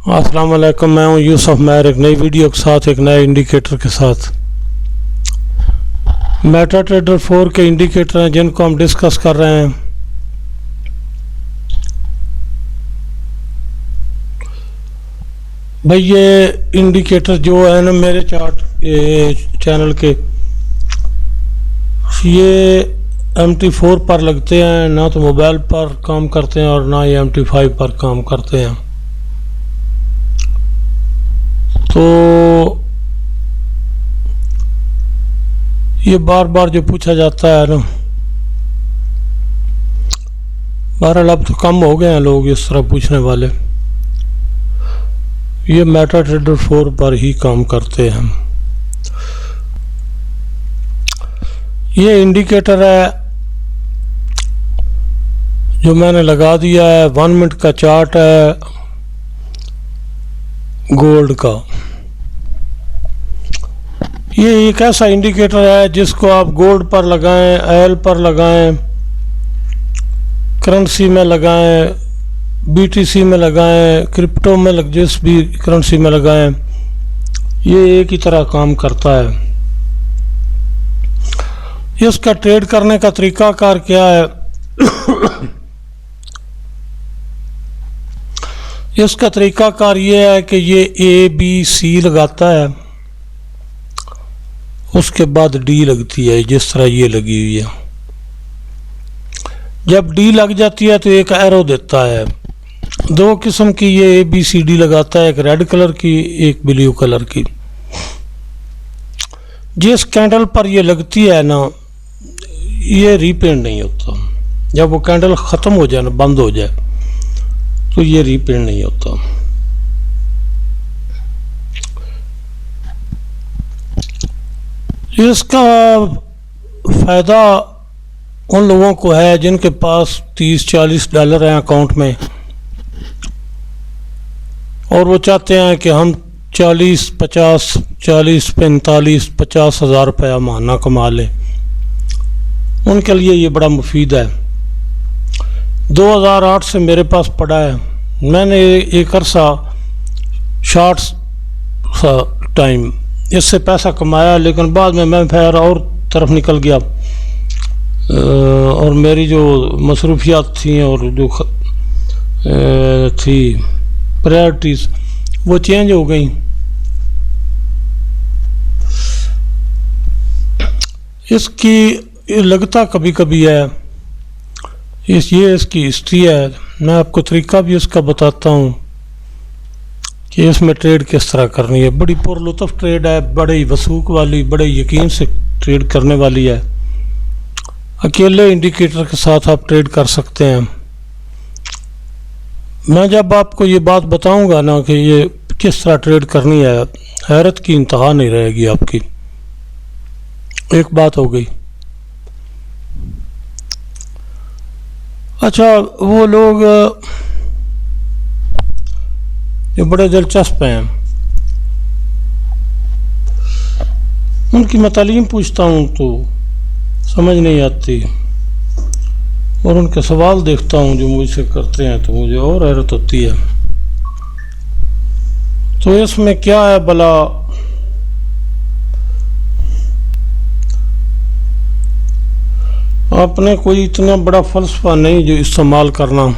अस्सलाम वालेकुम, मैं हूं यूसुफ मैर, एक नई वीडियो के साथ, एक नए इंडिकेटर के साथ। मेटा ट्रेडर 4 के इंडिकेटर हैं जिनको हम डिस्कस कर रहे हैं। भाई ये इंडिकेटर जो है ना मेरे चार्ट चैनल के, ये MT4 पर लगते हैं, ना तो मोबाइल पर काम करते हैं और ना ये MT5 पर काम करते हैं। तो ये बार बार जो पूछा जाता है ना, बहरहाल अब तो कम हो गए हैं लोग इस तरह पूछने वाले। ये मेटा ट्रेडर 4 पर ही काम करते हैं। ये इंडिकेटर है जो मैंने लगा दिया है, 1 मिनट का चार्ट है गोल्ड का। ये एक ऐसा इंडिकेटर है जिसको आप गोल्ड पर लगाएं, ऑयल पर लगाएं, करेंसी में लगाएं, BTC में लगाएं, क्रिप्टो में जिस भी करेंसी में लगाएं, ये एक ही तरह काम करता है। इसका ट्रेड करने का तरीकाकार क्या है? इसका तरीकाकार ये है कि ये ABC लगाता है, उसके बाद D लगती है, जिस तरह ये लगी हुई है। जब D लग जाती है तो एक एरो देता है। 2 किस्म की ये ABCD लगाता है, एक रेड कलर की, एक ब्लू कलर की। जिस कैंडल पर ये लगती है ना, ये रीपेंट नहीं होता। जब वो कैंडल ख़त्म हो जाए ना, बंद हो जाए, तो ये रीपेंट नहीं होता। इसका फ़ायदा उन लोगों को है जिनके पास $30-40 हैं अकाउंट में, और वो चाहते हैं कि हम 40-50 हज़ार रुपया महीना कमा लें। उनके लिए ये बड़ा मुफीद है। 2008 से मेरे पास पड़ा है। मैंने एक अरसा शॉर्ट्स टाइम इससे पैसा कमाया, लेकिन बाद में मैं फिर और तरफ निकल गया, और मेरी जो मसरूफियात थी और जो थी प्रायोरिटीज़, वो चेंज हो गई। इसकी लगता कभी कभी है, ये इसकी हिस्ट्री है। मैं आपको तरीका भी इसका बताता हूँ कि इसमें ट्रेड किस तरह करनी है। बड़ी पुरलुत्फ ट्रेड है, बड़े वसूख वाली, बड़े यकीन से ट्रेड करने वाली है। अकेले इंडिकेटर के साथ आप ट्रेड कर सकते हैं। मैं जब आपको ये बात बताऊंगा ना कि ये किस तरह ट्रेड करनी है, हैरत की इंतहा नहीं रहेगी आपकी। एक बात हो गई। अच्छा, वो लोग जो बड़े दिलचस्प हैं, उनकी मैं तालीम पूछता हूँ तो समझ नहीं आती, और उनके सवाल देखता हूँ जो मुझसे करते हैं तो मुझे और हैरत होती है। तो इसमें क्या है भला? आपने कोई इतना बड़ा फलसफा नहीं जो इस्तेमाल करना।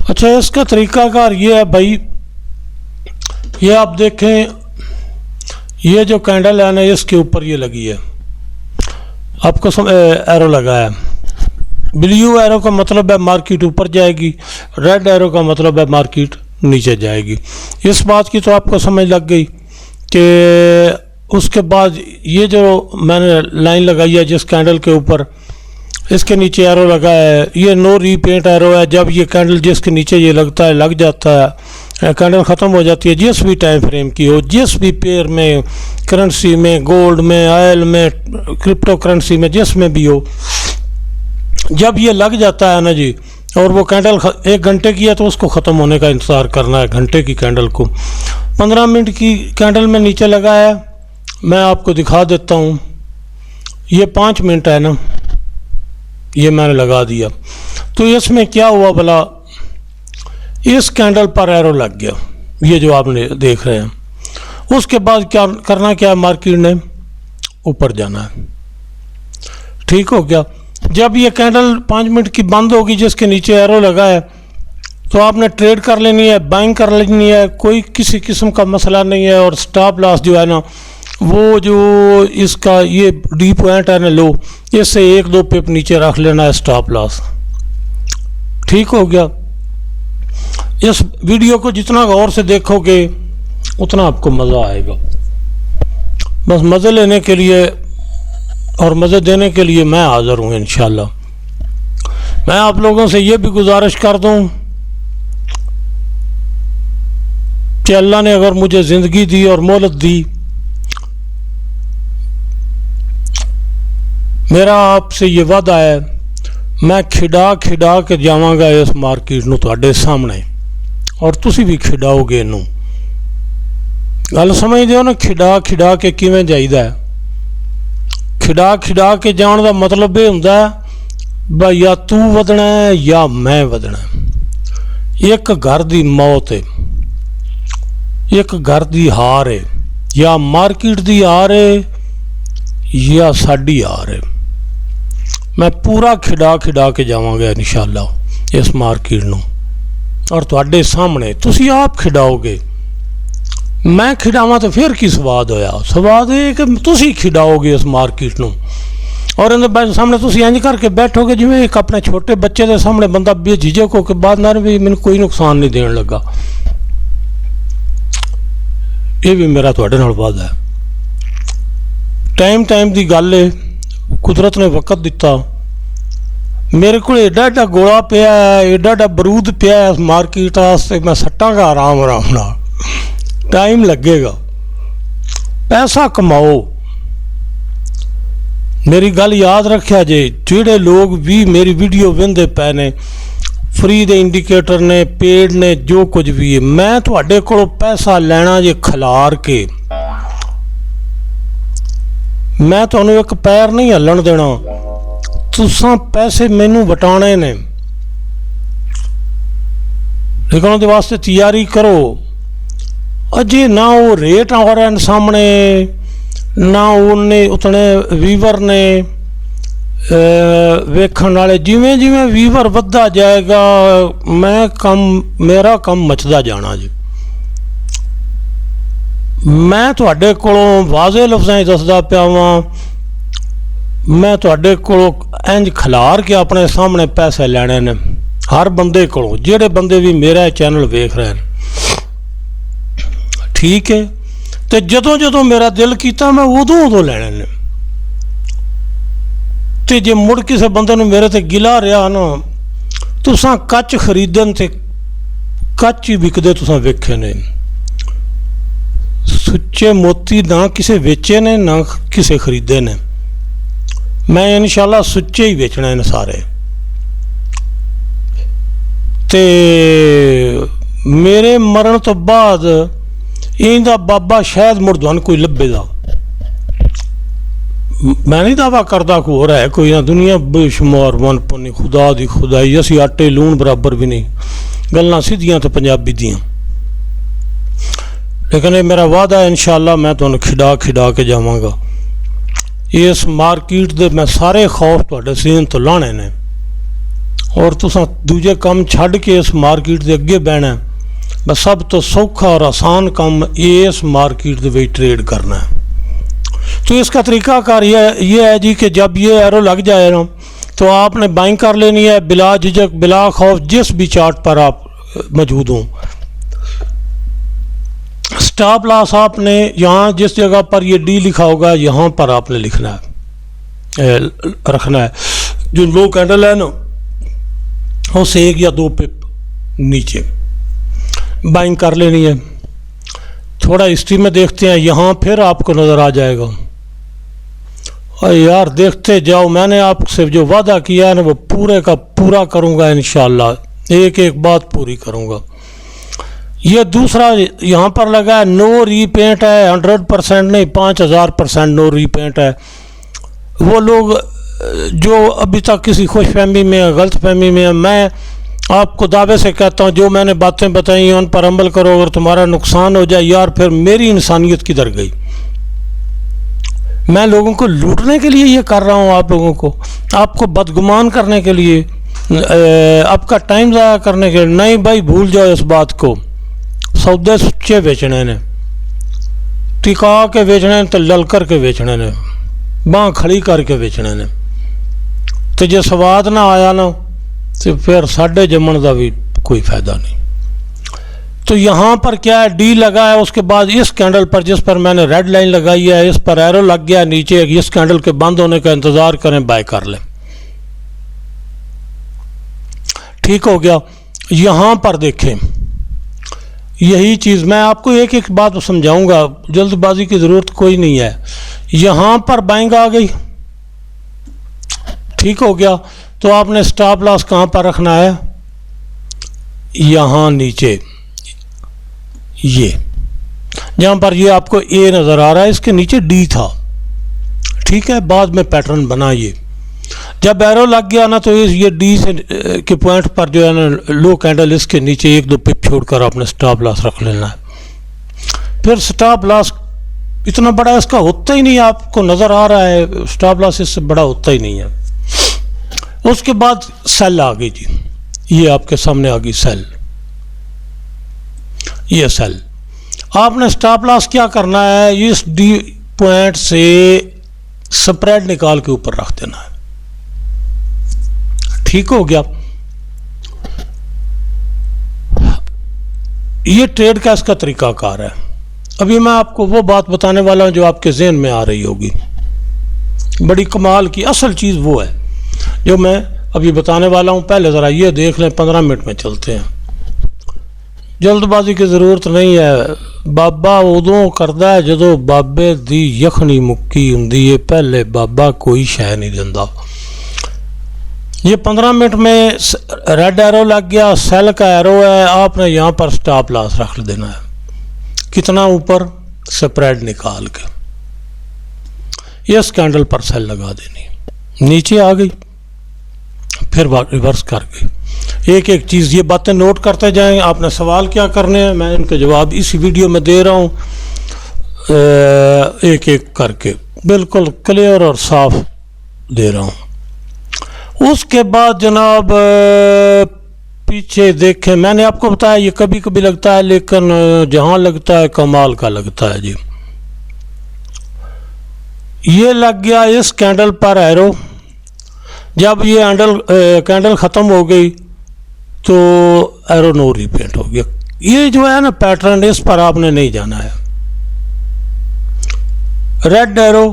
अच्छा, इसका तरीकाकार ये है भाई, ये आप देखें, ये जो कैंडल है ना, इसके ऊपर ये लगी है, आपको एरो लगा है। ब्लू एरो का मतलब है मार्केट ऊपर जाएगी, रेड एरो का मतलब है मार्केट नीचे जाएगी। इस बात की तो आपको समझ लग गई कि उसके बाद ये जो मैंने लाइन लगाई है जिस कैंडल के ऊपर, इसके नीचे एरो लगा है, ये नो रीपेंट एरो है। जब ये कैंडल जिसके नीचे ये लगता है, लग जाता है, कैंडल ख़त्म हो जाती है, जिस भी टाइम फ्रेम की हो, जिस भी पेयर में, करेंसी में, गोल्ड में, ऑयल में, क्रिप्टो करेंसी में, जिसमें भी हो, जब ये लग जाता है ना जी, और वो कैंडल 1 घंटे की है तो उसको ख़त्म होने का इंतज़ार करना है। घंटे की कैंडल को 15 मिनट की कैंडल में नीचे लगा है, मैं आपको दिखा देता हूँ। ये 5 मिनट है ना, ये मैंने लगा दिया। तो इसमें क्या हुआ भला, इस कैंडल पर एरो लग गया, ये जो आपने देख रहे हैं। उसके बाद क्या करना, क्या है, मार्केट ने ऊपर जाना है। ठीक हो गया। जब ये कैंडल 5 मिनट की बंद होगी जिसके नीचे एरो लगा है, तो आपने ट्रेड कर लेनी है, बाइंग कर लेनी है, कोई किसी किस्म का मसला नहीं है। और स्टॉप लॉस जो है ना, वो जो इसका ये डी पॉइंट है ना लो, इससे 1-2 पिप नीचे रख लेना है स्टॉप लॉस। ठीक हो गया। इस वीडियो को जितना गौर से देखोगे उतना आपको मज़ा आएगा। बस मज़े लेने के लिए और मज़े देने के लिए मैं हाज़िर हूँ इंशाल्लाह। मैं आप लोगों से ये भी गुजारिश कर दूँ कि अल्लाह ने अगर मुझे ज़िंदगी दी और मोहलत दी, मेरा आपसे ये वादा है, मैं खिडा खिडा के जावांगा इस मार्केट नूं तुहाडे सामने, और तुसी भी खिडाओगे इनू। गल समझदे हो ना, खिडा खिडा के किवें जाईदा है। खिडा खिडा के जाण दा मतलब ये हुंदा है भाई या तू वधना है या मैं वधना है। एक घर दी मौत है, एक घर दी हार है, या मार्केट दी हार है या साडी हार है। मैं पूरा खिडा खिडा के जावांगा इंशाल्लाह इस मार्केट नूं, और तुहाडे सामने तुसी आप खिडाओगे। मैं खिडावां तो फिर की स्वाद होया। स्वाद है कि तुसी खिडाओगे इस मार्केट नूं, और इन्हें सामने तुसी इंज करके बैठोगे जिवें एक अपने छोटे बच्चे के सामने बंदा बेझिझक होकर बाद ना भी मैनूं कोई नुकसान नहीं देण लगा। ये भी मेरा तुहाडे नाल वादा है। टाइम दी गल है, कुदरत ने वक्त दिता। मेरे को एडा एडा गोला पिया है, एडा एडा बरूद पिया है इस मार्केट वास्ते, मैं सट्टांगा आराम आराम नाल। टाइम लगेगा, पैसा कमाओ। मेरी गल याद रखिया जे, जेड़े लोग भी मेरी वीडियो वेंदे पे ने, फ्री दे इंडिकेटर ने, पेड ने, जो कुछ भी है, मैं तुहाडे कोलों पैसा लेना जे खलार के। मैं तुहानूं एक पैर नहीं हलन देना, तुसां पैसे मैनू वटाने ने। लेकिन उहदे वास्ते तैयारी करो। अजे ना वो रेट आ रहे हैं सामने, ना उन्हें उतने वीवर ने वेखण वाले। जिमें जिमें वीवर वधदा जाएगा मेरा कम मचदा जाना जी। मैं तुहाडे कोलों वाज़े लफ्ज़ां दसदा पिया वां, मैं तुहाडे कोलों इंज खलार के अपने सामने पैसे लैणे ने हर बंदे कोलों, जेड़े बंदे भी मेरा चैनल वेख रहे हैं। ठीक है, तो जदों जदों मेरा दिल कीता मैं उदों लैणे ने। तो जे मुड़ किसी बंदे नूं मेरे ते गिला रहा ना, तुसां कच खरीदन ते कच ही विकदे तुसां वेखे ने। सुच्चे मोती ना किसे वेचे ने ना किसे खरीदे ने। मैं इंशाल्लाह सुच्चे ही बेचने ने सारे। ते मेरे मरण तो बाद इंदा बाबा शायद मुड़ तुहानूं कोई लभेगा। मैं नहीं दावा करता कोई हो रहा है कोई ना, दुनिया बेशुमार वन पन्नी खुदा दी खुदाई, असी आटे लूण बराबर भी नहीं। गल्लां सीधियां तो पंजाबी दियां, लेकिन ये मेरा वादा है इंशाल्लाह मैं तुहानूं खिडा खिडा के जावांगा। इस मार्केट दे मैं सारे खौफ तुहाडे सीन तो लाने ने, और तुसां दूजे काम छड्ड के इस मार्केट दे अगे बहना है। बस सब तो सौखा और आसान काम इस मार्केट दे विच ट्रेड करना है। तो इसका तरीकाकार ये है जी कि जब ये एरो लग जाए ना, तो आपने बाइंग कर लेनी है बिला झिझक बिला खौफ, जिस भी चार्ट पर आप मौजूद हों। स्टॉप लॉस आपने यहाँ जिस जगह पर ये डी लिखा होगा यहाँ पर आपने लिखना है, रखना है। जो लो कैंडल है ना, उससे 1 या 2 पिप नीचे बाइंग कर लेनी है। थोड़ा हिस्ट्री में देखते हैं, यहाँ फिर आपको नज़र आ जाएगा। और यार देखते जाओ, मैंने आपसे जो वादा किया है ना वो पूरे का पूरा करूँगा इंशाल्लाह, एक एक बात पूरी करूँगा। ये दूसरा यहाँ पर लगा है नो रीपेंट है, 100% नहीं 5000% नो रीपेंट है। वो लोग जो अभी तक किसी खुश फहमी में गलत फहमी में, मैं आपको दावे से कहता हूँ जो मैंने बातें बताई उन पर अमल करो, अगर तुम्हारा नुकसान हो जाए यार फिर मेरी इंसानियत किधर गई। मैं लोगों को लूटने के लिए ये कर रहा हूँ, आप लोगों को, आपको बदगुमान करने के लिए, आपका टाइम ज़ाया करने के लिए। नहीं भाई, भूल जाओ इस बात को। सौदे सच्चे बेचने ने, टिका के बेचने ने, तो ललकर के बेचने ने, बांह खड़ी करके बेचने ने। तो जो स्वाद ना आया ना तो फिर साढ़े जमन का भी कोई फायदा नहीं। तो यहाँ पर क्या है, डी लगा है, उसके बाद इस कैंडल पर जिस पर मैंने रेड लाइन लगाई है इस पर एरो लग गया नीचे, इस कैंडल के बंद होने का इंतजार करें, बाय कर लें। ठीक हो गया। यहाँ पर देखें, यही चीज़ मैं आपको एक एक बात समझाऊंगा, जल्दबाजी की ज़रूरत कोई नहीं है। यहाँ पर बाइंग आ गई, ठीक हो गया। तो आपने स्टॉप लॉस कहाँ पर रखना है, यहाँ नीचे, ये जहाँ पर ये आपको ए नज़र आ रहा है इसके नीचे डी था, ठीक है। बाद में पैटर्न बना, ये जब एरो लग गया ना तो ये डी से के पॉइंट पर जो है ना लो कैंडल, इसके नीचे एक दो पिप छोड़कर आपने स्टॉप लॉस रख लेना है। फिर स्टॉप लॉस इतना बड़ा इसका होता ही नहीं, आपको नज़र आ रहा है स्टॉप लॉस इससे बड़ा होता ही नहीं है। उसके बाद सेल आ गई जी, ये आपके सामने आ गई सेल, ये सेल। आपने स्टॉप लॉस क्या करना है, इस डी पॉइंट से स्प्रेड निकाल के ऊपर रख देना है, ठीक हो गया। ये ट्रेड का इसका तरीकाकार है। अभी मैं आपको वो बात बताने वाला हूं जो आपके जहन में आ रही होगी, बड़ी कमाल की असल चीज़ वो है जो मैं अभी बताने वाला हूं। पहले ज़रा ये देख लें, 15 मिनट में चलते हैं, जल्दबाजी की ज़रूरत नहीं है। बाबा उदों करता है जदों बाबे दी यखनी मुक्की हुंदी है, पहले बाबा कोई शय नहीं दिंदा। ये 15 मिनट में रेड एरो लग गया, सेल का एरो है, आपने यहाँ पर स्टॉप लॉस रख देना है, कितना ऊपर, स्प्रेड निकाल के इस कैंडल पर सेल लगा देनी, नीचे आ गई, फिर रिवर्स करके एक एक चीज़, ये बातें नोट करते जाएं। आपने सवाल क्या करने हैं मैं इनके जवाब इसी वीडियो में दे रहा हूँ, एक एक करके बिल्कुल क्लियर और साफ दे रहा हूँ। उसके बाद जनाब पीछे देखें, मैंने आपको बताया ये कभी कभी लगता है, लेकिन जहाँ लगता है कमाल का लगता है जी। ये लग गया इस कैंडल पर एरो, जब ये कैंडल ख़त्म हो गई तो एरो नो रिपेंट हो गया। ये जो है ना पैटर्न, इस पर आपने नहीं जाना है। Red arrow,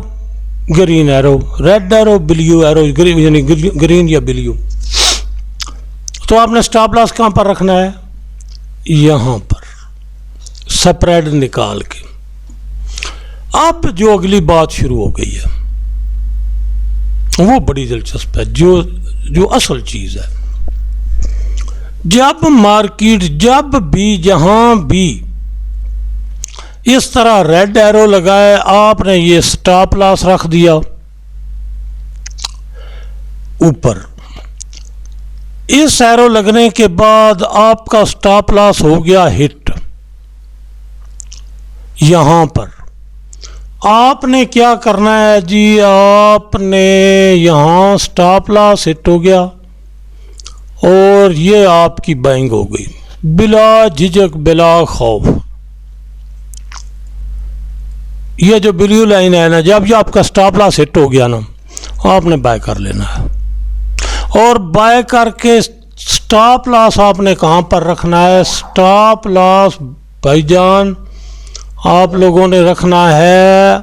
green arrow, red arrow, blue arrow, यानी ग्रीन या ब्लू, तो आपने स्टॉप लॉस कहाँ पर रखना है, यहाँ पर स्प्रेड निकाल के। अब जो अगली बात शुरू हो गई है वो बड़ी दिलचस्प है, जो असल चीज़ है। जब मार्केट, जब भी जहां भी इस तरह रेड एरो लगाए, आपने ये स्टॉप लॉस रख दिया ऊपर। इस एरो लगने के बाद आपका स्टॉप लॉस हो गया हिट। यहां पर आपने क्या करना है जी, आपने यहां स्टॉप लॉस हिट हो गया और ये आपकी बाइंग हो गई बिला झिझक, बिला खौफ। ये जो ब्लू लाइन है ना, जब ये आपका स्टॉप लॉस हिट हो गया ना, आपने बाय कर लेना है। और बाय करके स्टॉप लॉस आपने कहाँ पर रखना है, स्टॉप लॉस भाईजान आप लोगों ने रखना है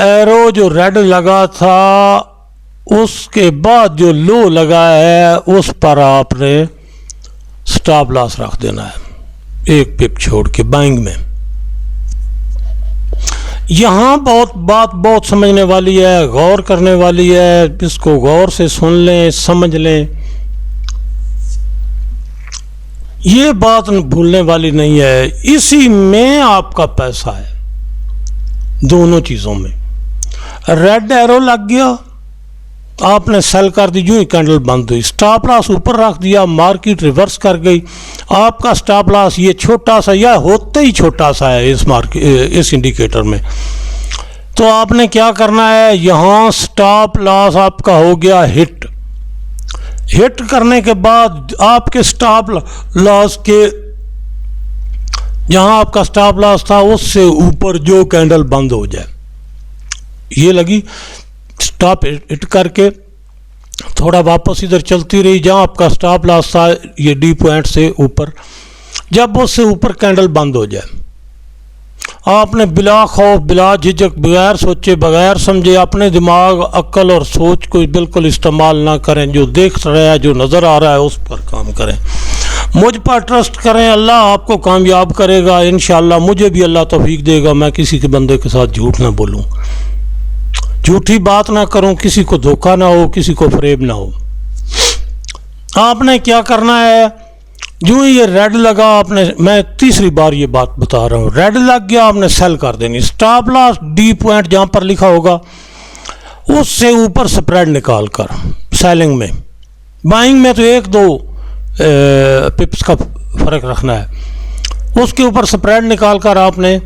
एरो जो रेड लगा था उसके बाद जो लो लगा है उस पर आपने स्टॉप लॉस रख देना है, एक पिप छोड़ के बाइंग में। यहाँ बहुत समझने वाली है, गौर करने वाली है, इसको गौर से सुन लें, समझ लें। ये बात भूलने वाली नहीं है, इसी में आपका पैसा है, दोनों चीज़ों में। रेड एरो लग गया, आपने सेल कर दी, यूं ही कैंडल बंद हुई, स्टॉप लॉस ऊपर रख दिया, मार्केट रिवर्स कर गई। आपका स्टॉप लॉस ये छोटा सा, या होते ही छोटा सा है इस इंडिकेटर में। तो आपने क्या करना है, यहाँ स्टॉप लॉस आपका हो गया हिट। हिट करने के बाद आपके स्टॉप लॉस के, जहां आपका स्टॉप लॉस था उससे ऊपर जो कैंडल बंद हो जाए, ये लगी स्टॉप हिट करके थोड़ा वापस इधर चलती रही, जहां आपका स्टॉप लॉस था ये डी पॉइंट से ऊपर, जब उससे ऊपर कैंडल बंद हो जाए, आपने बिला खौफ बिला झिझक बगैर सोचे बगैर समझे, अपने दिमाग अक्ल और सोच को बिल्कुल इस्तेमाल ना करें, जो देख रहा है जो नज़र आ रहा है उस पर काम करें, मुझ पर ट्रस्ट करें, अल्लाह आपको कामयाब करेगा इंशाअल्लाह। मुझे भी अल्लाह तौफीक देगा, मैं किसी के बंदे के साथ झूठ ना बोलूं, झूठी बात ना करूं, किसी को धोखा ना हो, किसी को फरेब ना हो। आपने क्या करना है, जो ये रेड लगा, आपने, मैं तीसरी बार ये बात बता रहा हूँ, रेड लग गया आपने सेल कर देनी। स्टॉप लॉस डी पॉइंट जहाँ पर लिखा होगा उससे ऊपर स्प्रेड निकाल कर सेलिंग में, बाइंग में तो 1-2 पिप्स का फ़र्क रखना है, उसके ऊपर स्प्रेड निकाल कर आपने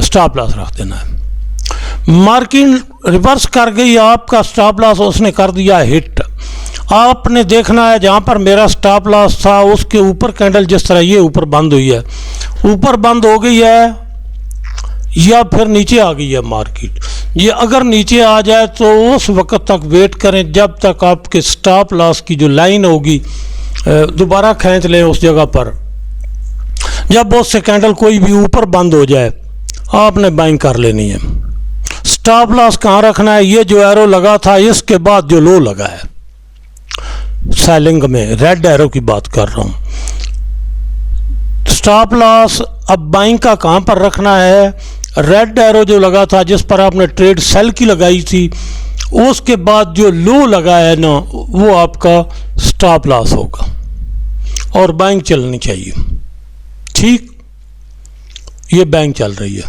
स्टॉप लॉस रख देना है। मार्केट रिवर्स कर गई, आपका स्टॉप लॉस उसने कर दिया हिट। आपने देखना है जहाँ पर मेरा स्टॉप लॉस था उसके ऊपर कैंडल जिस तरह ये ऊपर बंद हुई है, ऊपर बंद हो गई है या फिर नीचे आ गई है मार्केट, ये अगर नीचे आ जाए तो उस वक्त तक वेट करें जब तक आपके स्टॉप लॉस की जो लाइन होगी दोबारा खींच लें उस जगह पर। जब उससे कैंडल कोई भी ऊपर बंद हो जाए आपने बाइंग कर लेनी है। स्टॉप लॉस कहाँ रखना है, ये जो एरो लगा था इसके बाद जो लो लगा है सेलिंग में, रेड एरो की बात कर रहा हूँ। स्टॉप लॉस अब बाइंग का कहाँ पर रखना है, रेड एरो जो लगा था जिस पर आपने ट्रेड सेल की लगाई थी उसके बाद जो लो लगा है ना वो आपका स्टॉप लॉस होगा और बाइंग चलनी चाहिए। ठीक, ये बाइंग चल रही है।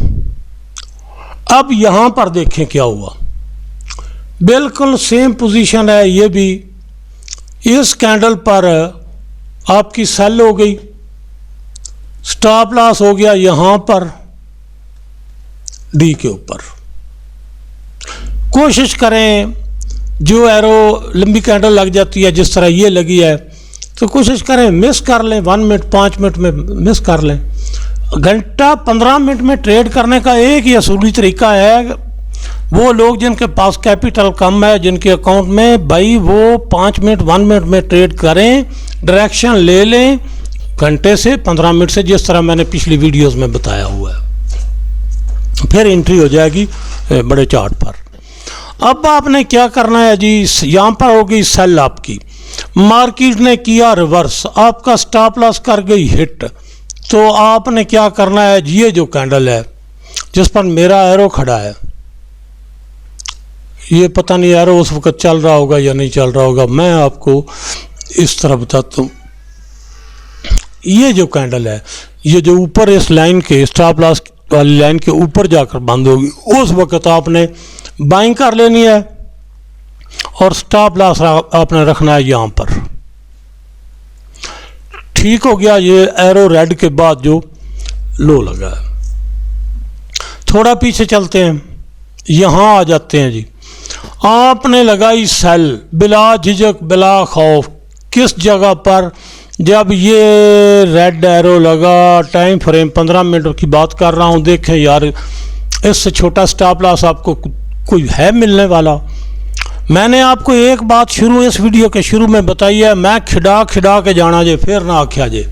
अब यहां पर देखें क्या हुआ, बिल्कुल सेम पोजीशन है, ये भी इस कैंडल पर आपकी सेल हो गई, स्टॉप लॉस हो गया यहां पर डी के ऊपर। कोशिश करें जो एरो लंबी कैंडल लग जाती है जिस तरह ये लगी है तो कोशिश करें मिस कर लें, 1 मिनट 5 मिनट में मिस कर लें। घंटा 15 मिनट में ट्रेड करने का एक ही असूली तरीका है, वो लोग जिनके पास कैपिटल कम है, जिनके अकाउंट में, भाई वो 5 मिनट 1 मिनट में ट्रेड करें, डायरेक्शन ले लें घंटे से 15 मिनट से, जिस तरह मैंने पिछली वीडियोस में बताया हुआ है, फिर एंट्री हो जाएगी बड़े चार्ट पर। अब आपने क्या करना है जी, यहाँ पर हो गई सेल आपकी, मार्केट ने किया रिवर्स, आपका स्टॉप लॉस कर गई हिट, तो आपने क्या करना है, ये जो कैंडल है जिस पर मेरा एरो खड़ा है, ये पता नहीं एरो उस वक्त चल रहा होगा या नहीं चल रहा होगा, मैं आपको इस तरह बताता हूँ। ये जो कैंडल है, ये जो ऊपर इस लाइन के स्टॉप लॉस वाली लाइन के ऊपर जाकर बंद होगी, उस वक्त आपने बाइंग कर लेनी है और स्टॉप लॉस आपने रखना है यहाँ पर। ठीक हो गया, ये एरो रेड के बाद जो लो लगा है। थोड़ा पीछे चलते हैं, यहाँ आ जाते हैं जी। आपने लगाई सेल बिला झिझक बिला खौफ, किस जगह पर, जब ये रेड एरो लगा, टाइम फ्रेम 15 मिनट की बात कर रहा हूँ। देखें यार, इससे छोटा स्टॉप लॉस आपको कोई है मिलने वाला? मैंने आपको एक बात इस वीडियो के शुरू में बताई है, मैं खिड़ा के जाना जे फिर ना आख्या जे,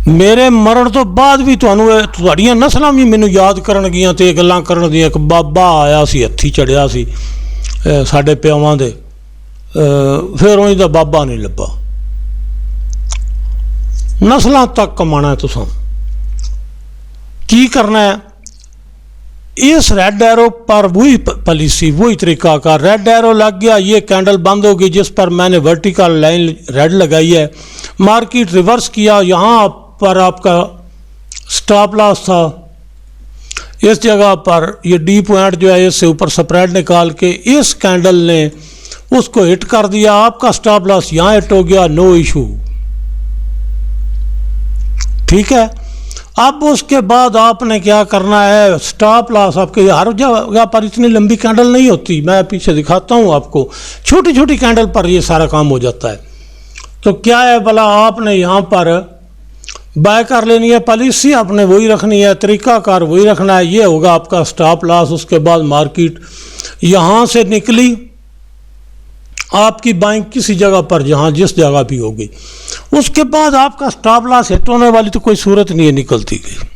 मेरे मरण तो बाद भी तुहाड़ियां नस्लां भी मैनू याद करनगियां ते गल्लां करनगियां। एक बाबा आया सी, हत्थी चढ़िया सी साडे प्यावां दे, फिर उहदा बाबा नहीं लब्भा। नस्लां तक कमाना है तुसां, की करना है? इस रेड एरो पर वही पॉलिसी, वही तरीका का। रेड एरो लग गया, ये कैंडल बंद हो गई जिस पर मैंने वर्टिकल लाइन रेड लगाई है, मार्केट रिवर्स किया, यहाँ पर आपका स्टॉप लॉस था, इस जगह पर ये डी पॉइंट जो है इससे ऊपर स्प्रेड निकाल के इस कैंडल ने उसको हिट कर दिया, आपका स्टॉप लॉस यहाँ हिट हो गया, नो इशू। ठीक है, अब उसके बाद आपने क्या करना है, स्टॉप लॉस आपके हर जगह पर इतनी लंबी कैंडल नहीं होती, मैं पीछे दिखाता हूँ आपको, छोटी छोटी कैंडल पर ये सारा काम हो जाता है। तो क्या है भला, आपने यहाँ पर बाय कर लेनी है, पॉलिसी आपने वही रखनी है, तरीकाकार वही रखना है, ये होगा आपका स्टॉप लॉस। उसके बाद मार्केट यहाँ से निकली, आपकी बाइंग किसी जगह पर जहाँ जिस जगह भी होगी, उसके बाद आपका स्टॉप लॉस हिट होने वाली तो कोई सूरत नहीं है निकलती गई।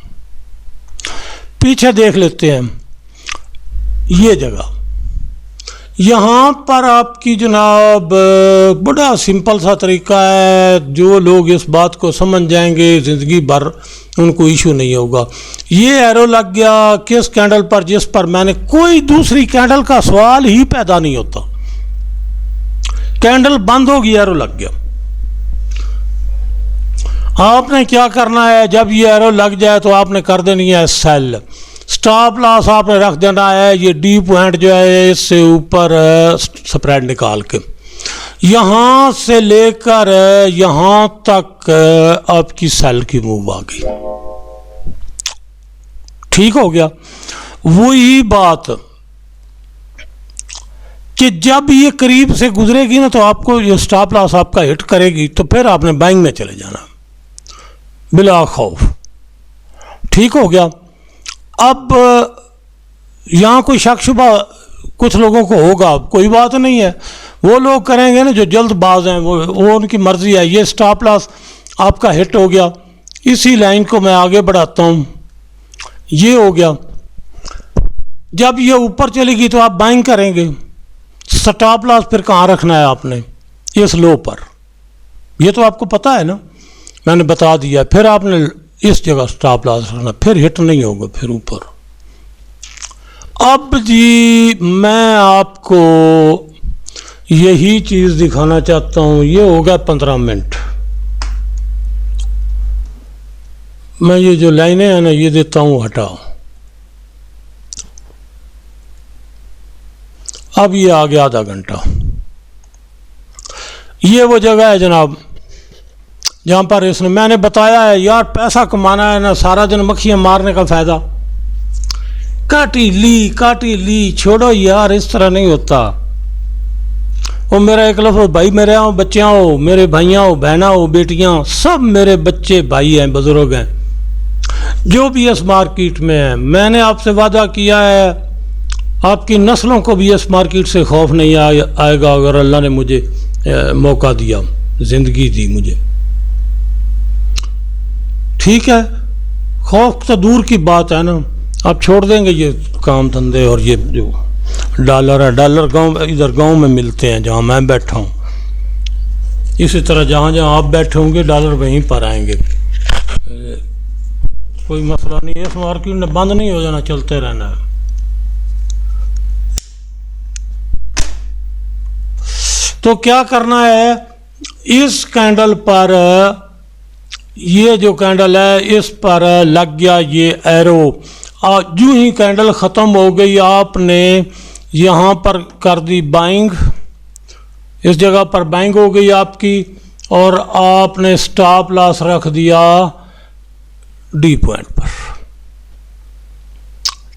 पीछे देख लेते हैं, ये जगह यहाँ पर आपकी जनाब बड़ा सिंपल सा तरीका है, जो लोग इस बात को समझ जाएंगे ज़िंदगी भर उनको इशू नहीं होगा। ये एरो लग गया किस कैंडल पर, जिस पर मैंने कोई दूसरी कैंडल का सवाल ही पैदा नहीं होता, कैंडल बंद होगी, एरो लग गया। आपने क्या करना है, जब ये एरो लग जाए तो आपने कर देनी है सेल। स्टॉप लॉस आपने रख देना है ये डी पॉइंट जो है इससे ऊपर स्प्रेड निकाल के, यहाँ से लेकर यहाँ तक आपकी सेल की मूव आ गई। ठीक हो गया। वही बात कि जब ये करीब से गुजरेगी ना तो आपको ये स्टॉप लॉस आपका हिट करेगी, तो फिर आपने बाइंग में चले जाना बिला खौफ। ठीक हो गया। अब यहाँ कोई शक शुबा कुछ लोगों को होगा, कोई बात नहीं है, वो लोग करेंगे ना जो जल्दबाज हैं, वो उनकी मर्जी है। ये स्टॉप लॉस आपका हिट हो गया, इसी लाइन को मैं आगे बढ़ाता हूँ, ये हो गया। जब ये ऊपर चलेगी तो आप बाइंग करेंगे। स्टॉप लॉस फिर कहाँ रखना है आपने, इस लो पर, ये तो आपको पता है ना, मैंने बता दिया। फिर आपने इस जगह स्टॉप लॉस रखना, फिर हिट नहीं होगा फिर ऊपर। अब जी मैं आपको यही चीज़ दिखाना चाहता हूँ, ये हो गया 15 मिनट। मैं ये जो लाइनें हैं ना ये देता हूँ हटाओ। अब ये आ गया आधा घंटा। ये वो जगह है जनाब जहाँ पर इसने मैंने बताया है यार पैसा कमाना है ना, सारा दिन मक्खियाँ मारने का फ़ायदा। काटी ली, छोड़ो यार, इस तरह नहीं होता। वो मेरा एक लफ्ज़ भाई, मेरे आओ बच्चियाँ हो, मेरे भाइयाँ हो, बहना हो, बेटियाँ, सब मेरे बच्चे भाई हैं, बुजुर्ग हैं, जो भी इस मार्केट में है। मैंने आपसे वादा किया है आपकी नस्लों को भी इस मार्केट से खौफ नहीं आएगा अगर अल्लाह ने मुझे मौका दिया, ज़िंदगी दी मुझे। ठीक है, खौफ तो दूर की बात है ना, आप छोड़ देंगे ये काम धंधे। और ये जो डॉलर है, डॉलर इधर गांव में मिलते हैं जहाँ मैं बैठा हूँ, इसी तरह जहाँ जहाँ आप बैठे होंगे डॉलर वहीं पर आएंगे, कोई मसला नहीं है। इस मार्केट में बंद नहीं हो जाना, चलते रहना है। तो क्या करना है, इस कैंडल पर, ये जो कैंडल है इस पर लग गया ये एरो। जो ही कैंडल ख़त्म हो गई आपने यहाँ पर कर दी बाइंग, इस जगह पर बाइंग हो गई आपकी, और आपने स्टॉप लॉस रख दिया डी पॉइंट पर।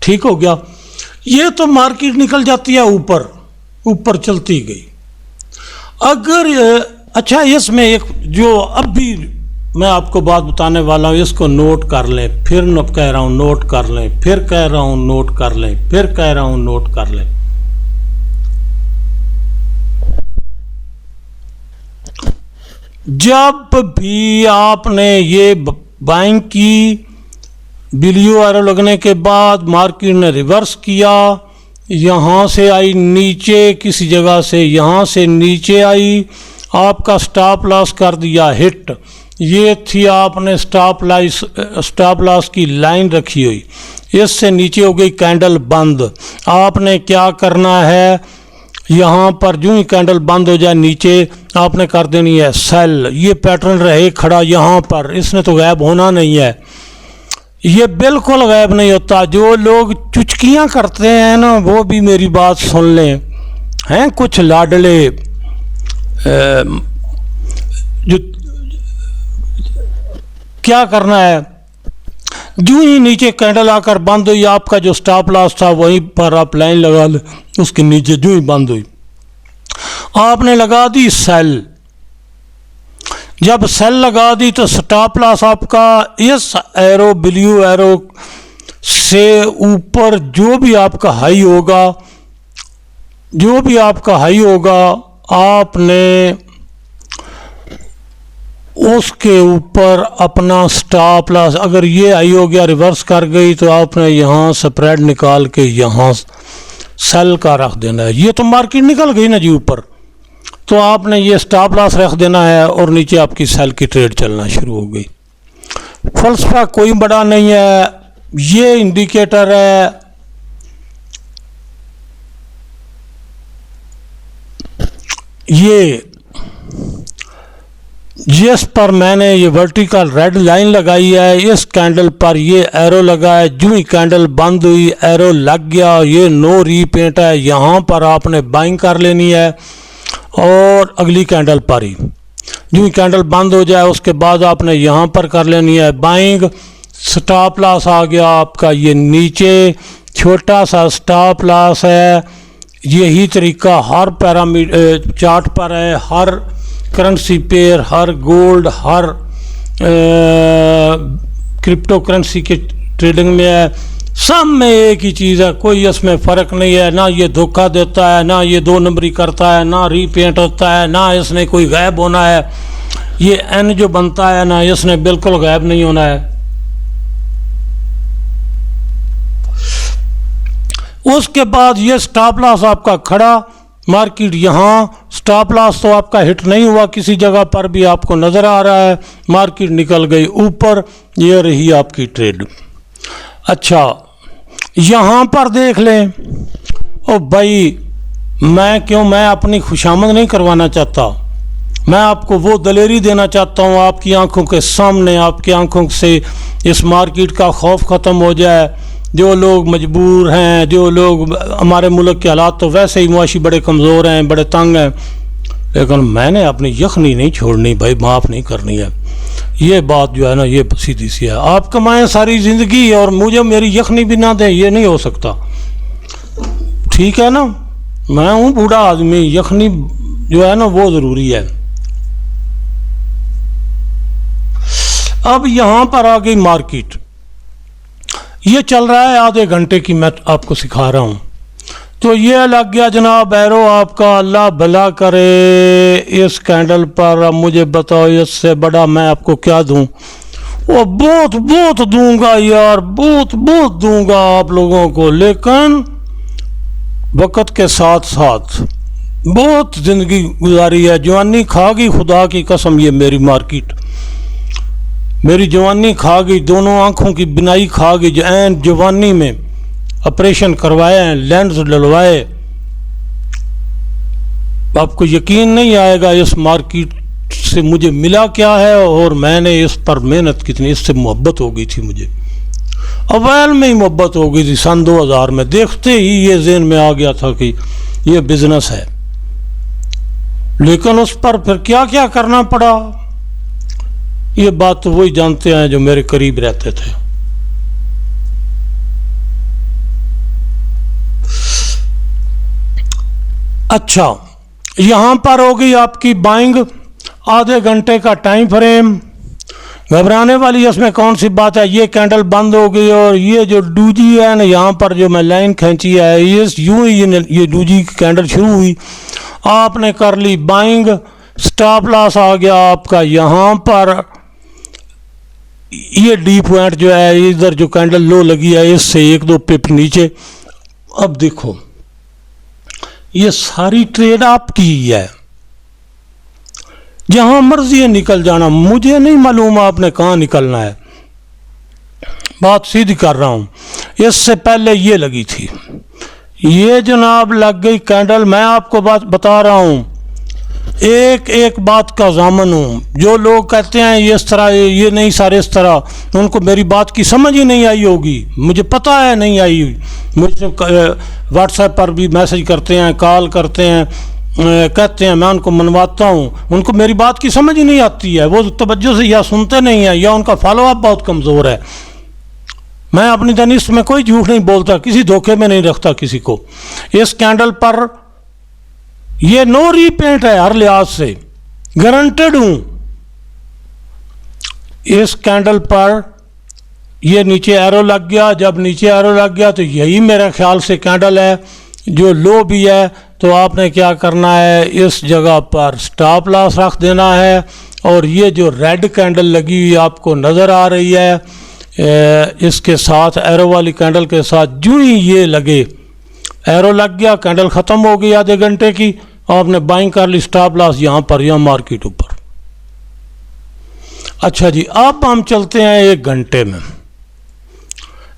ठीक हो गया। ये तो मार्केट निकल जाती है ऊपर, ऊपर चलती गई। अगर अच्छा, इसमें एक जो अब भी मैं आपको बात बताने वाला हूँ, इसको नोट कर लें, फिर कह रहा हूँ नोट कर लें, फिर कह रहा हूँ नोट कर लें, फिर कह रहा हूँ नोट कर लें। जब भी आपने ये बाइंग की, ब्लू एरो लगने के बाद मार्केट ने रिवर्स किया, यहाँ से आई नीचे किसी जगह से, यहाँ से नीचे आई, आपका स्टॉप लॉस कर दिया हिट। ये थी आपने स्टॉप लॉस की लाइन रखी हुई, इससे नीचे हो गई कैंडल बंद। आपने क्या करना है, यहाँ पर जो ही कैंडल बंद हो जाए नीचे आपने कर देनी है सेल। ये पैटर्न रहे खड़ा यहाँ पर, इसने तो गायब होना नहीं है। ये बिल्कुल गायब नहीं होता। जो लोग चुचकियां करते हैं ना, वो भी मेरी बात सुन लें। हैं कुछ लाडले जो क्या करना है, जो ही नीचे कैंडल आकर बंद हुई, आपका जो स्टॉप लॉस था वहीं पर आप लाइन लगा ले, उसके नीचे जो ही बंद हुई आपने लगा दी सेल। जब सेल लगा दी तो स्टॉप लॉस आपका इस एरो, ब्लू एरो से ऊपर जो भी आपका हाई होगा, आपने उसके ऊपर अपना स्टॉप लॉस, अगर ये हाई हो गया रिवर्स कर गई तो आपने यहाँ स्प्रेड निकाल के यहाँ सेल का रख देना है। ये तो मार्केट निकल गई ना जी ऊपर, तो आपने ये स्टॉप लॉस रख देना है और नीचे आपकी सेल की ट्रेड चलना शुरू हो गई। फलसफा कोई बड़ा नहीं है। ये इंडिकेटर है, ये जिस पर मैंने ये वर्टिकल रेड लाइन लगाई है, इस कैंडल पर ये एरो लगा है। जो ही कैंडल बंद हुई एरो लग गया, ये नो रीपेंट है। यहाँ पर आपने बाइंग कर लेनी है और अगली कैंडल पर ही जो ही कैंडल बंद हो जाए उसके बाद आपने यहाँ पर कर लेनी है बाइंग। स्टॉप लॉस आ गया आपका ये नीचे, छोटा सा स्टॉप लॉस है। यही तरीका हर पैरामीटर चार्ट पर है, हर करेंसी पेयर, हर गोल्ड, हर क्रिप्टो करेंसी के ट्रेडिंग में है। सब में एक ही चीज़ है, कोई इसमें फ़र्क नहीं है। ना ये धोखा देता है, ना ये दो नंबरी करता है, ना रीपेंट होता है, ना इसने कोई गायब होना है। ये एन जो बनता है ना, इसने बिल्कुल गायब नहीं होना है। उसके बाद ये स्टॉप लॉस आपका खड़ा, मार्केट यहाँ स्टॉप लॉस तो आपका हिट नहीं हुआ, किसी जगह पर भी आपको नज़र आ रहा है। मार्केट निकल गई ऊपर, ये रही आपकी ट्रेड। अच्छा यहाँ पर देख लें। ओ भाई मैं अपनी खुशामद नहीं करवाना चाहता, मैं आपको वो दलेरी देना चाहता हूँ आपकी आंखों के सामने, आपकी आंखों से इस मार्केट का खौफ ख़त्म हो जाए। जो लोग मजबूर हैं, जो लोग, हमारे मुल्क के हालात तो वैसे ही मुआशी बड़े कमज़ोर हैं, बड़े तंग हैं, लेकिन मैंने अपनी यखनी नहीं छोड़नी भाई, माफ़ नहीं करनी है। ये बात जो है ना, ये सीधी सी है। आप कमाएं सारी ज़िंदगी और मुझे मेरी यखनी भी ना दें, ये नहीं हो सकता। ठीक है ना, मैं हूँ बूढ़ा आदमी, यखनी जो है ना वो ज़रूरी है। अब यहाँ पर आ गई मार्केट, ये चल रहा है आधे घंटे की, मैं आपको सिखा रहा हूँ। तो ये लग गया जनाब एरो आपका, अल्लाह भला करे इस कैंडल पर। अब मुझे बताओ इससे बड़ा मैं आपको क्या दूं? वो बहुत बहुत दूंगा यार, बहुत बहुत दूंगा आप लोगों को, लेकिन वक्त के साथ साथ बहुत ज़िंदगी गुजारी है। जवानी खा गई, खुदा की कसम, ये मेरी मार्केट मेरी जवानी खा गई, दोनों आंखों की बिनाई खा गई। एन जवानी में ऑपरेशन करवाए हैं, लेंस डलवाए। आपको यकीन नहीं आएगा इस मार्केट से मुझे मिला क्या है और मैंने इस पर मेहनत कितनी, इससे मोहब्बत हो गई थी मुझे। अवैल में ही मोहब्बत हो गई थी सन 2000 में, देखते ही ये ज़हन में आ गया था कि ये बिजनेस है। लेकिन उस पर फिर क्या क्या करना पड़ा, ये बात तो वही जानते हैं जो मेरे करीब रहते थे। अच्छा, यहां पर हो गई आपकी बाइंग, आधे घंटे का टाइम फ्रेम। घबराने वाली इसमें कौन सी बात है, ये कैंडल बंद हो गई और ये जो डूजी है ना, यहाँ पर जो मैं लाइन खींची है, ये यूं ही ये डूजी की कैंडल शुरू हुई, आपने कर ली बाइंग। स्टॉप लॉस आ गया आपका यहाँ पर, ये डी पॉइंट जो है, इधर जो कैंडल लो लगी है इससे 1-2 पिप नीचे। अब देखो ये सारी ट्रेड आपकी ही है, जहां मर्जी है निकल जाना, मुझे नहीं मालूम आपने कहां निकलना है। बात सीधी कर रहा हूं। इससे पहले ये लगी थी, ये जनाब लग गई कैंडल। मैं आपको बात बता रहा हूं, एक एक बात का ज़ामन हूँ। जो लोग कहते हैं ये इस तरह, ये नहीं सारे इस तरह, उनको मेरी बात की समझ ही नहीं आई होगी। मुझे पता है नहीं आई। मुझसे व्हाट्सएप पर भी मैसेज करते हैं, कॉल करते हैं, कहते हैं, मैं उनको मनवाता हूँ। उनको मेरी बात की समझ ही नहीं आती है। वो तवज्जो से या सुनते नहीं हैं या उनका फॉलोअप बहुत कमज़ोर है। मैं अपनी दानिश में कोई झूठ नहीं बोलता, किसी धोखे में नहीं रखता किसी को। इस कैंडल पर ये नो रीपेंट है, हर लिहाज से गारंटेड हूं। इस कैंडल पर ये नीचे एरो लग गया। जब नीचे एरो लग गया तो यही मेरे ख्याल से कैंडल है जो लो भी है। तो आपने क्या करना है, इस जगह पर स्टॉप लॉस रख देना है। और ये जो रेड कैंडल लगी हुई आपको नज़र आ रही है, इसके साथ एरो वाली कैंडल के साथ जो ही ये लगे, एरो लग गया, कैंडल ख़त्म हो गई आधे घंटे की, आपने बाइंग कर ली, स्टॉप लॉस यहाँ पर या मार्केट ऊपर। अच्छा जी, अब हम चलते हैं 1 घंटे में।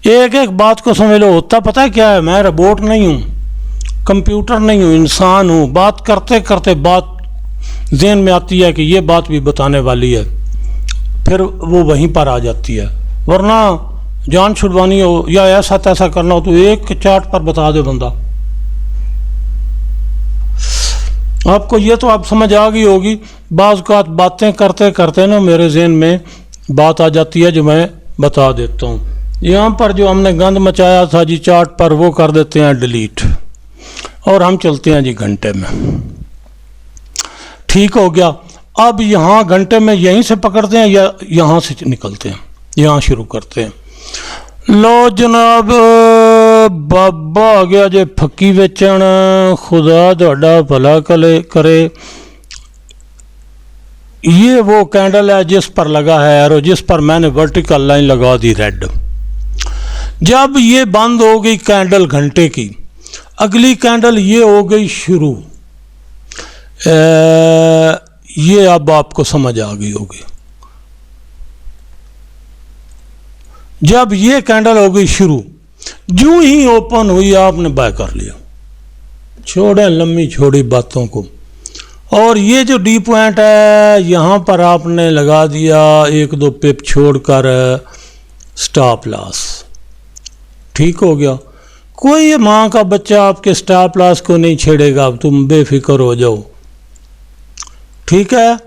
एक एक बात को समझ लो। होता पता है क्या है, मैं रोबोट नहीं हूँ, कंप्यूटर नहीं हूँ, इंसान हूँ। बात करते करते बात ज़हन में आती है कि ये बात भी बताने वाली है, फिर वो वहीं पर आ जाती है। वरना जान छुड़वानी हो या ऐसा तैसा करना हो तो एक चार्ट पर बता दे बंदा। आपको ये तो आप समझ आ गई होगी। बाज़ औक़ात बातें करते करते ना मेरे ज़हन में बात आ जाती है जो मैं बता देता हूँ। यहाँ पर जो हमने गंद मचाया था जी चार्ट पर, वो कर देते हैं डिलीट और हम चलते हैं जी घंटे में। ठीक हो गया। अब यहाँ घंटे में यहीं से पकड़ते हैं या यहाँ से निकलते हैं, यहाँ शुरू करते हैं। लो जनाब, बाबा आ गया जे फक्की बेचण, खुदा तुहाडा भला करे। ये वो कैंडल है जिस पर लगा है एरो, जिस पर मैंने वर्टिकल लाइन लगा दी रेड। जब ये बंद हो गई कैंडल घंटे की, अगली कैंडल ये हो गई शुरू। ये अब आपको समझ आ गई होगी। जब ये कैंडल हो गई शुरू, जो ही ओपन हुई आपने बाय कर लिया। छोड़े लंबी छोड़ी बातों को। और ये जो डी पॉइंट है यहाँ पर आपने लगा दिया 1-2 पिप छोड़कर स्टॉप लॉस। ठीक हो गया। कोई माँ का बच्चा आपके स्टॉप लॉस को नहीं छेड़ेगा, अब तुम बेफिक्र हो जाओ। ठीक है,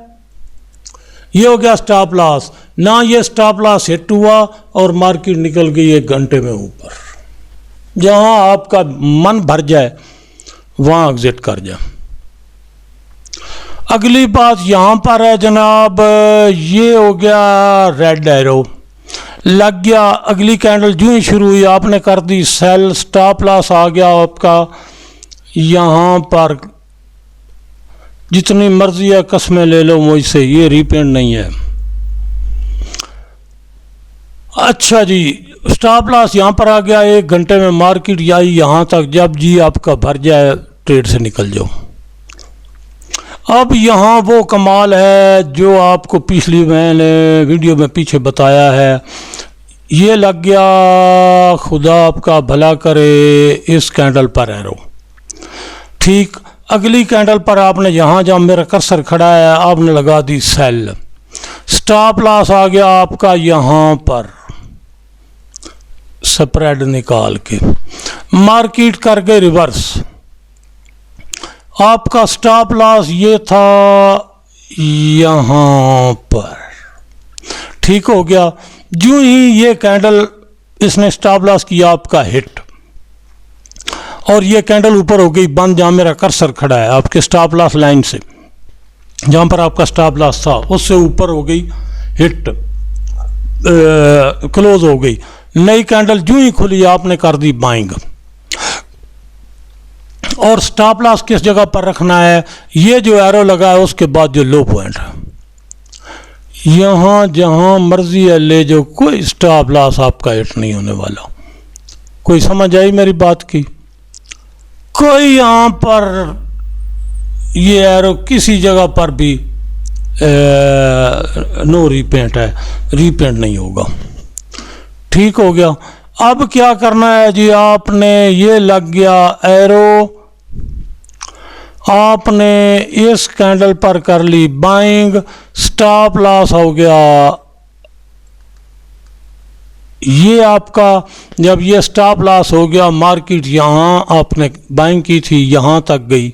ये हो गया स्टॉप लॉस। ना ये स्टॉप लॉस हिट हुआ और मार्केट निकल गई 1 घंटे में ऊपर। जहां आपका मन भर जाए वहां एग्जिट कर जाए। अगली बात यहां पर है जनाब, ये हो गया रेड एरो लग गया। अगली कैंडल जो ही शुरू हुई आपने कर दी सेल, स्टॉप लॉस आ गया आपका। यहां पर जितनी मर्जी है कस्में ले लो मुझसे, ये रीपेंट नहीं है। अच्छा जी, स्टॉप लॉस यहाँ पर आ गया। 1 घंटे में मार्केट आई यहाँ तक, जब जी आपका भर जाए ट्रेड से निकल जाओ। अब यहाँ वो कमाल है जो आपको पिछली मैंने वीडियो में पीछे बताया है। ये लग गया, खुदा आपका भला करे, इस कैंडल पर एरो। ठीक, अगली कैंडल पर आपने यहाँ जहाँ मेरा कर्सर खड़ा है आपने लगा दी सेल। स्टॉप लॉस आ गया आपका यहाँ पर, स्प्रेड निकाल के मार्केट कर गए रिवर्स। आपका स्टॉप लॉस ये था यहाँ पर। ठीक हो गया। जो ही ये कैंडल इसने स्टॉप लॉस किया आपका हिट, और ये कैंडल ऊपर हो गई बंद। जहाँ मेरा कर्सर खड़ा है आपके स्टॉप लॉस लाइन से, जहाँ पर आपका स्टॉप लॉस था उससे ऊपर हो गई हिट, क्लोज हो गई। नई कैंडल जो ही खुली आपने कर दी बाइंग। और स्टॉप लॉस किस जगह पर रखना है, ये जो एरो लगा है उसके बाद जो लो पॉइंट है, यहाँ जहाँ मर्जी है ले जो, कोई स्टॉप लॉस आपका हिट नहीं होने वाला। कोई समझ आई मेरी बात की? कोई यहाँ पर ये एरो किसी जगह पर भी नो रीपेंट है, रीपेंट नहीं होगा। ठीक हो गया। अब क्या करना है जी, आपने ये लग गया एरो, आपने इस कैंडल पर कर ली बाइंग, स्टॉप लॉस हो गया ये आपका। जब ये स्टॉप लॉस हो गया, मार्केट यहाँ आपने बाइंग की थी यहाँ तक गई,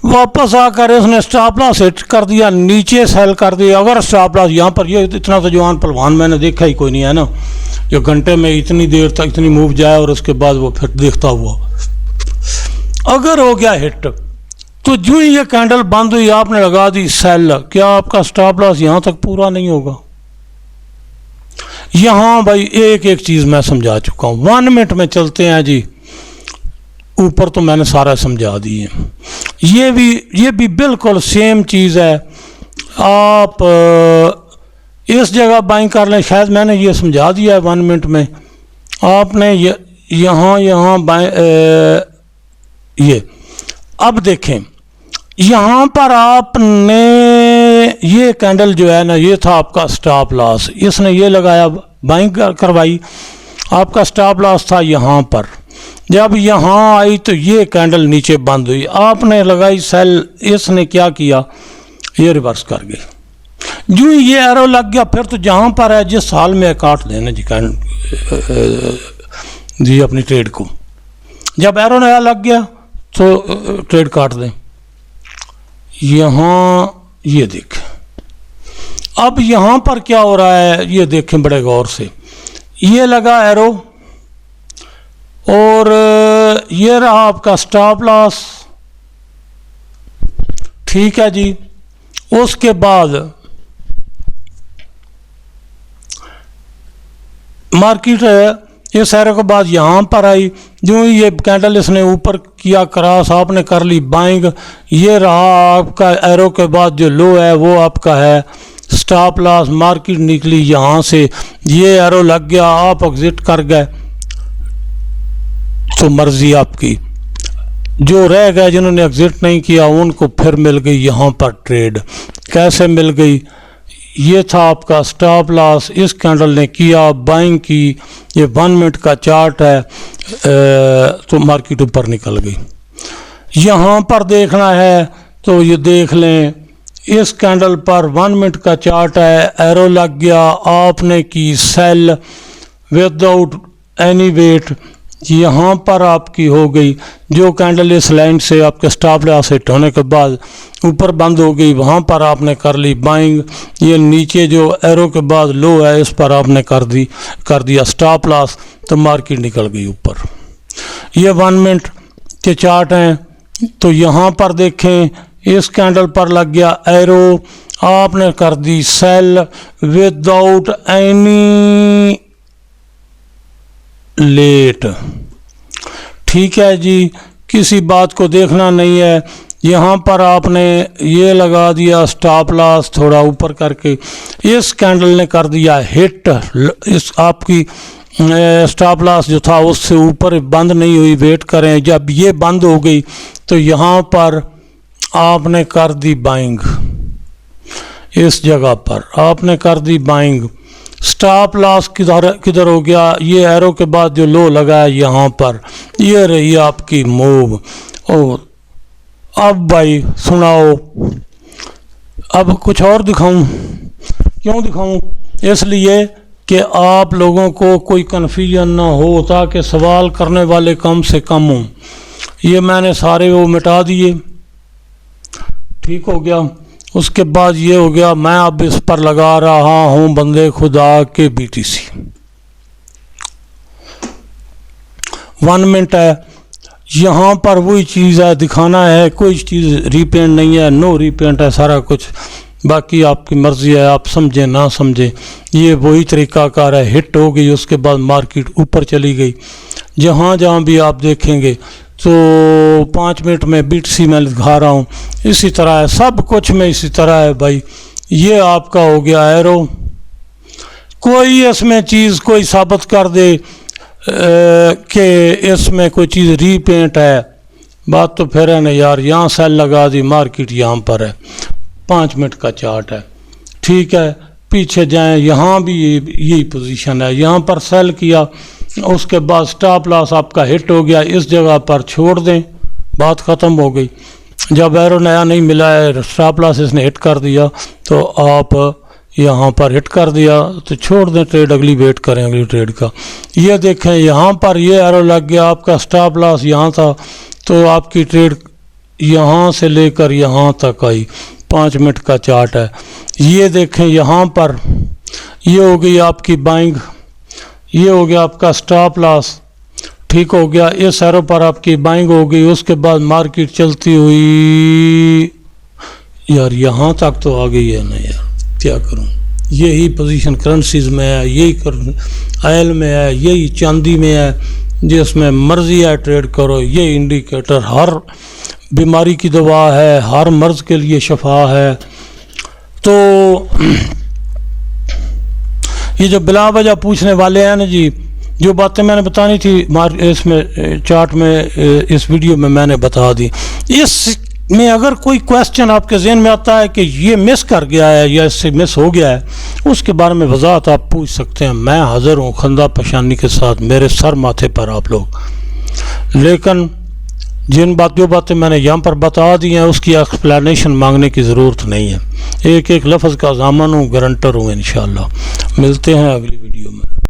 वापस आकर इसने स्टॉप लॉस हिट कर दिया, नीचे सेल कर दिया। अगर स्टॉप लॉस यहाँ पर, ये इतना तो जवान पहलवान मैंने देखा ही कोई नहीं है ना, जो घंटे में इतनी देर तक इतनी मूव जाए और उसके बाद वो फिर देखता हुआ। अगर हो गया हिट तो जो ही ये कैंडल बंद हुई आपने लगा दी सेल, क्या आपका स्टॉप लॉस यहाँ तक पूरा नहीं होगा? यहाँ भाई एक एक चीज़ मैं समझा चुका हूँ। 1 मिनट में चलते हैं जी, ऊपर तो मैंने सारा समझा दी है। ये भी बिल्कुल सेम चीज़ है। आप इस जगह बाइंग कर लें, शायद मैंने ये समझा दिया है 1 मिनट में। आपने यहाँ बाइंग, ये अब देखें यहाँ पर आपने ये कैंडल जो है ना, ये था आपका स्टॉप लॉस, इसने ये लगाया बाइंग करवाई, आपका स्टॉप लॉस था यहाँ पर। जब यहाँ आई तो ये कैंडल नीचे बंद हुई, आपने लगाई सेल, इसने क्या किया, ये रिवर्स कर गई। जो ये एरो लग गया फिर तो जहाँ पर है जिस हाल में काट देना जी अपनी ट्रेड को। जब एरो नया लग गया तो ट्रेड काट दें। यहाँ ये देखें, अब यहाँ पर क्या हो रहा है ये देखें बड़े गौर से। ये लगा एरो और ये रहा आपका स्टॉप लॉस, ठीक है जी। उसके बाद मार्केट इस एरो के बाद यहाँ पर आई, जो ही ये कैंडल इसने ऊपर किया क्रॉस, आपने कर ली बाइंग। ये रहा आपका एरो के बाद जो लो है वो आपका है स्टॉप लॉस। मार्केट निकली यहाँ से, ये एरो लग गया, आप एग्जिट कर गए तो मर्जी आपकी। जो रह गए जिन्होंने एग्जिट नहीं किया उनको फिर मिल गई यहाँ पर ट्रेड। कैसे मिल गई? ये था आपका स्टॉप लॉस, इस कैंडल ने किया बाइंग की, ये 1 मिनट का चार्ट है, तो मार्केट ऊपर निकल गई। यहाँ पर देखना है तो ये देख लें, इस कैंडल पर 1 मिनट का चार्ट है, एरो लग गया, आपने की सेल विदाउट एनी वेट, यहाँ पर आपकी हो गई। जो कैंडल इस लाइन से आपके स्टॉप लॉस हिट होने के बाद ऊपर बंद हो गई, वहाँ पर आपने कर ली बाइंग। ये नीचे जो एरो के बाद लो है इस पर आपने कर दिया स्टॉप लॉस, तो मार्केट निकल गई ऊपर। ये 1 मिनट के चार्ट हैं, तो यहाँ पर देखें इस कैंडल पर लग गया एरो, आपने कर दी सेल विदाउट एनी लेट, ठीक है जी। किसी बात को देखना नहीं है। यहाँ पर आपने ये लगा दिया स्टॉप लॉस थोड़ा ऊपर करके, इस कैंडल ने कर दिया हिट, इस आपकी स्टॉप लॉस जो था उससे ऊपर बंद नहीं हुई, वेट करें। जब ये बंद हो गई तो यहाँ पर आपने कर दी बाइंग, इस जगह पर आपने कर दी बाइंग। स्टॉप लॉस किधर हो गया? ये एरो के बाद जो लो लगा है यहाँ पर, ये रही आपकी मूव। और अब भाई सुनाओ, अब कुछ और दिखाऊं? क्यों दिखाऊं? इसलिए कि आप लोगों को कोई कन्फ्यूजन ना हो, ताकि सवाल करने वाले कम से कम हों। ये मैंने सारे वो मिटा दिए, ठीक हो गया। उसके बाद ये हो गया, मैं अब इस पर लगा रहा हूं बंदे खुदा के BTC 1 मिनट है। यहाँ पर वही चीज़ है, दिखाना है, कोई चीज़ रीपेंट नहीं है, नो रीपेंट है सारा कुछ। बाकी आपकी मर्जी है, आप समझे ना समझे। ये वही तरीकाकार है, हिट हो गई उसके बाद मार्केट ऊपर चली गई। जहाँ जहाँ भी आप देखेंगे तो 5 मिनट में BTC मैं दिखा रहा हूँ, इसी तरह है, सब कुछ में इसी तरह है भाई। ये आपका हो गया एरो, कोई इसमें चीज़ कोई साबित कर दे कि इसमें कोई चीज़ रीपेंट है, बात तो फिर है ना यार। यहाँ सेल लगा दी, मार्केट यहाँ पर है, 5 मिनट का चार्ट है, ठीक है। पीछे जाएं, यहाँ भी यही पोजीशन है, यहाँ पर सेल किया, उसके बाद स्टॉप लॉस आपका हिट हो गया, इस जगह पर छोड़ दें, बात ख़त्म हो गई। जब एरो नया नहीं मिला है, स्टॉप लॉस इसने हिट कर दिया, तो आप यहाँ पर हिट कर दिया तो छोड़ दें ट्रेड, अगली वेट करें अगली ट्रेड का। ये देखें यहाँ पर ये एरो लग गया, आपका स्टॉप लॉस यहाँ था, तो आपकी ट्रेड यहाँ से लेकर यहाँ तक आई। 5 मिनट का चार्ट है। ये देखें यहाँ पर ये हो गई आपकी बाइंग, ये हो गया आपका स्टॉप लॉस, ठीक हो गया। इस एरो पर आपकी बाइंग हो गई। उसके बाद मार्केट चलती हुई यार यहाँ तक तो आ गई है ना यार, क्या करूँ। यही पोजीशन करेंसीज में है, यही ऑयल में है, यही चांदी में है, जिसमें मर्जी है ट्रेड करो। ये इंडिकेटर हर बीमारी की दवा है, हर मर्ज के लिए शफा है। तो ये जो बिला वजह पूछने वाले हैं ना जी, जो बातें मैंने बतानी थी इसमें चार्ट में, इस वीडियो में मैंने बता दी। इसमें अगर कोई क्वेश्चन आपके जहन में आता है कि ये मिस कर गया है या इससे मिस हो गया है, उसके बारे में वजाहत आप पूछ सकते हैं। मैं हाजिर हूँ खंदा पेशानी के साथ, मेरे सर माथे पर आप लोग। लेकिन जो बातें मैंने यहाँ पर बता दी हैं उसकी एक्सप्लेनेशन मांगने की ज़रूरत नहीं है। एक एक लफ्ज़ का ज़ामन हूँ, गारंटर हूँ। इंशाअल्लाह मिलते हैं अगली वीडियो में।